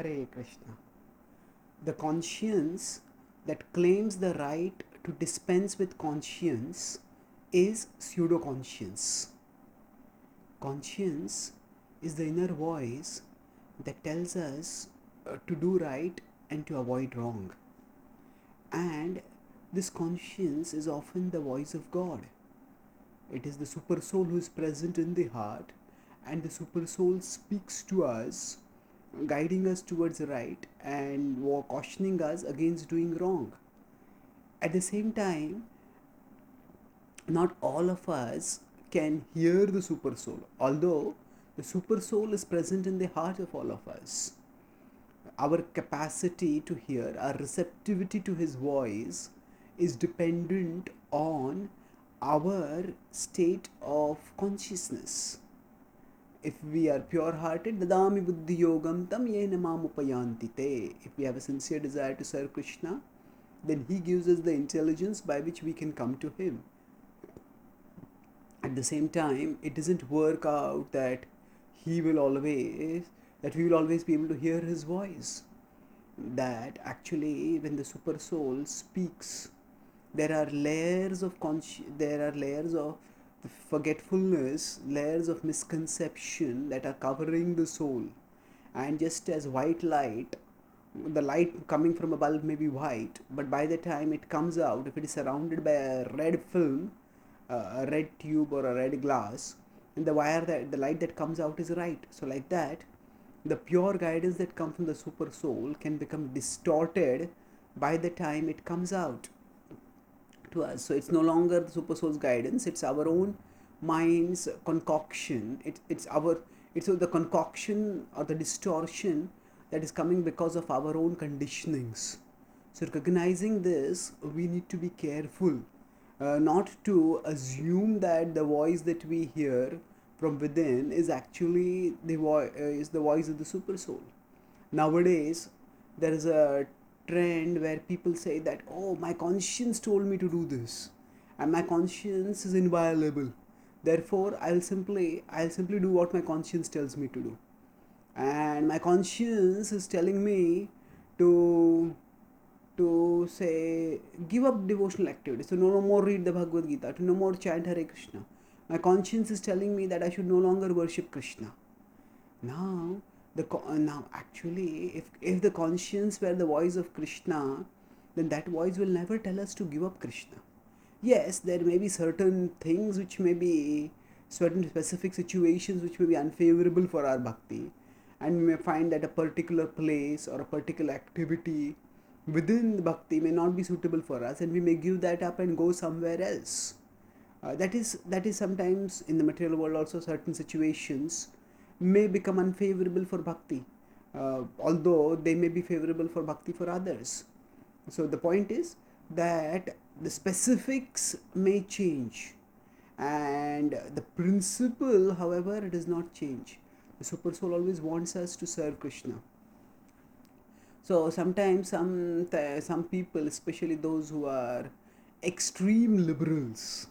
Hare Krishna. The conscience that claims the right to dispense with conscience is pseudo conscience. Conscience is the inner voice that tells us to do right and to avoid wrong. And this conscience is often the voice of God. It is the super soul who is present in the heart, and the super soul speaks to us, guiding us towards right and cautioning us against doing wrong. At the same time, not all of us can hear the super soul, although the super soul is present in the heart of all of us. Our capacity to hear, our receptivity to his voice is dependent on our state of consciousness. If we are pure hearted, dadami buddhi yogam tam yena mam upayanti te. If we have a sincere desire to serve Krishna, then he gives us the intelligence by which we can come to him. At the same time, it doesn't work out that we will always be able to hear his voice. That actually, when the super soul speaks, there are layers of forgetfulness, layers of misconception that are covering the soul. And just as white light, the light coming from a bulb may be white, but by the time it comes out, if it is surrounded by a red film, a red tube or a red glass, and the light that comes out is right. So like that, the pure guidance that comes from the super soul can become distorted by the time it comes out to us. So it's no longer the super soul's guidance, it's our own mind's concoction. It's the concoction or the distortion that is coming because of our own conditionings. So recognizing this, we need to be careful not to assume that the voice that we hear from within is actually the voice of the super soul. Nowadays, there is a trend where people say that, oh, my conscience told me to do this, and my conscience is inviolable. Therefore, I'll simply do what my conscience tells me to do, and my conscience is telling me to say give up devotional activities, to no more read the Bhagavad Gita, to no more chant Hare Krishna. My conscience is telling me that I should no longer worship Krishna. Now actually, if the conscience were the voice of Krishna, then that voice will never tell us to give up Krishna. Yes, there may be certain things which may be certain specific situations which may be unfavorable for our bhakti, and we may find that a particular place or a particular activity within the bhakti may not be suitable for us, and we may give that up and go somewhere else. That is sometimes in the material world also, certain situations may become unfavorable for bhakti, although they may be favorable for bhakti for others. So the point is that the specifics may change, and the principle, however, it does not change. The super soul always wants us to serve Krishna. So sometimes some people, especially those who are extreme liberals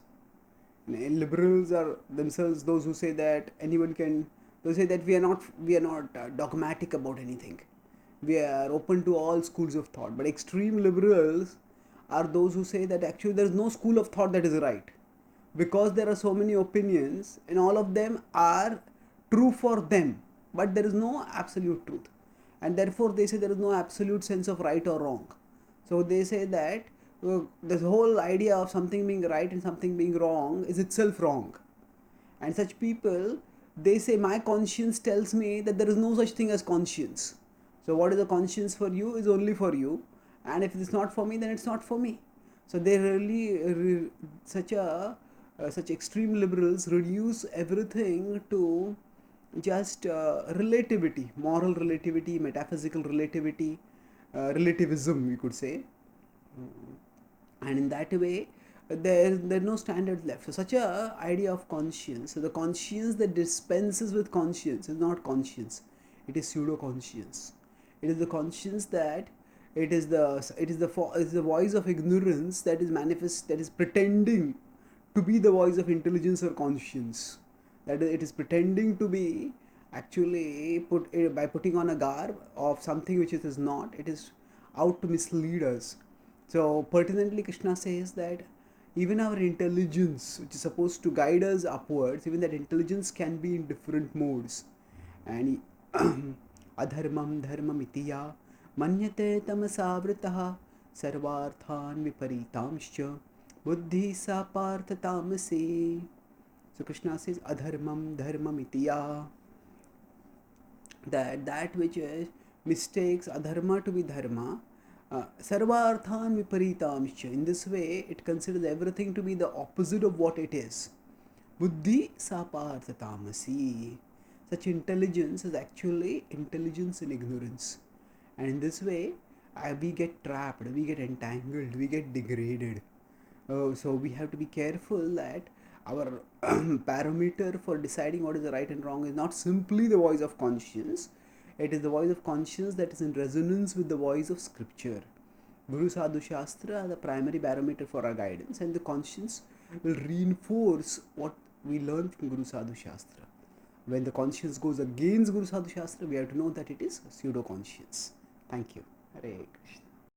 are themselves those who say that they say that we are not dogmatic about anything. We are open to all schools of thought. But extreme liberals are those who say that actually there is no school of thought that is right, because there are so many opinions and all of them are true for them, but there is no absolute truth, and therefore they say there is no absolute sense of right or wrong. So they say that the whole idea of something being right and something being wrong is itself wrong. And such people, they say, my conscience tells me that there is no such thing as conscience. So what is a conscience for you is only for you, and if it's not for me, then it's not for me. So they really such extreme liberals reduce everything to just relativity, moral relativity, metaphysical relativity, relativism, we could say. And in that way, there are no standards left. So such a idea of conscience, so the conscience that dispenses with conscience is not conscience, it is pseudo conscience. It is the conscience that it is the voice of ignorance that is manifest, that is pretending to be the voice of intelligence or conscience. That is, it is pretending to be actually by putting on a garb of something which it is not, it is out to mislead us. So pertinently Krishna says that even our intelligence, which is supposed to guide us upwards, even that intelligence can be in different modes. And adharmam dharmam itiya manyate tamasavritah sarvarthan viparitamscha buddhi sa partha tamasi. So Krishna says adharmam dharmam itiya, that which is mistakes adharma to be dharma, sarvarthan viparitamscha. In this way, it considers everything to be the opposite of what it is. Buddhi sapartha tamasi. Such intelligence is actually intelligence in ignorance. And in this way, we get trapped, we get entangled, we get degraded. So we have to be careful that our parameter for deciding what is the right and wrong is not simply the voice of conscience. It is the voice of conscience that is in resonance with the voice of scripture. Guru Sadhu Shastra are the primary barometer for our guidance, and the conscience will reinforce what we learn from Guru Sadhu Shastra. When the conscience goes against Guru Sadhu Shastra, we have to know that it is pseudo conscience. Thank you. Hare Krishna.